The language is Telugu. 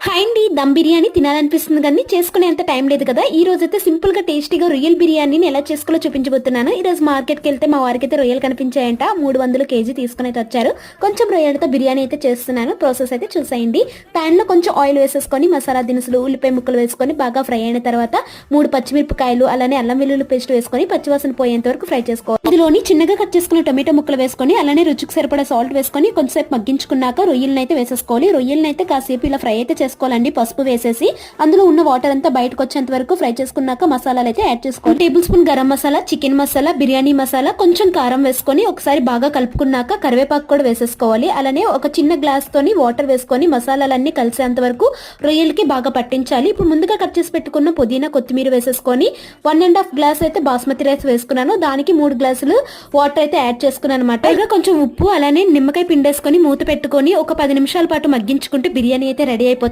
హాయ్ అండి, దమ్ బిర్యానీ తినాలనిపిస్తుంది కానీ చేసుకునేంత టైం లేదు కదా. ఈ రోజు అయితే సింపుల్ గా టేస్టీగా రొయ్యల్ బిర్యానీని ఎలా చేసుకోవాలో చూపించబోతున్నాను. ఈ రోజు మార్కెట్కి వెళ్తే మా వారికి అయితే రొయ్యలు కనిపించాయంట. 300 కేజీ తీసుకుని అయితే వచ్చారు. కొంచెం రొయ్యలతో బిర్యానీ అయితే చేస్తున్నాను. ప్రాసెస్ అయితే చూసేయండి. ప్యాన్ లో కొంచెం ఆయిల్ వేసేసుకొని మసాలా దినుసులు, ఉల్లిపాయ ముక్కలు వేసుకొని బాగా ఫ్రై అయిన తర్వాత 3 పచ్చిమిరపకాయలు అలానే అల్లం వెల్లుల్లి పేస్ట్ వేసుకొని పచ్చివాసన పోయేంత వరకు ఫ్రై చేసుకోవాలి. ఇందులోని చిన్నగా కట్ చేసుకున్న టొమాటో ముక్కలు వేసుకొని అలానే రుచికి సరిపడా సాల్ట్ వేసుకొని కొంచెంసేపు మగ్గించుకున్నాక రొయ్యలను అయితే వేసేసుకోవాలి. రొయ్యలను అయితే కాసేపు ఇలా ఫ్రై అయితే చేసుకోవాలండి. పసుపు వేసేసి అందులో ఉన్న వాటర్ అంతా బయటకు వచ్చేంత వరకు ఫ్రై చేసుకున్నాక మసాలాలు అయితే యాడ్ చేసుకోవాలి. 1 table spoon garam masala, chicken masala, biryani masala, కొంచెం కారం వేసుకొని ఒకసారి బాగా కలుపుకున్నాక కరివేపాకు కూడా వేసేసుకోవాలి. అలానే ఒక చిన్న గ్లాస్ తోని వాటర్ వేసుకొని మసాలాలన్నీ కలిసేంత వరకు రొయ్యలకి బాగా పట్టించాలి. ఇప్పుడు ముందుగా కట్ చేసి పెట్టుకున్న పుదీనా, కొత్తిమీర వేసేసుకొని 1.5 గ్లాస్ అయితే బాస్మతి రైస్ వేసుకున్నాను. దానికి 3 గ్లాసులు వాటర్ అయితే యాడ్ చేసుకున్నాను అనమాట. ఇక కొంచెం ఉప్పు అలానే నిమ్మకాయ పిండేసుకొని మూత పెట్టుకొని ఒక 10 నిమిషాల పాటు మగ్గించుకుంటే బిర్యానీ అయితే రెడీ అయిపోతుంది.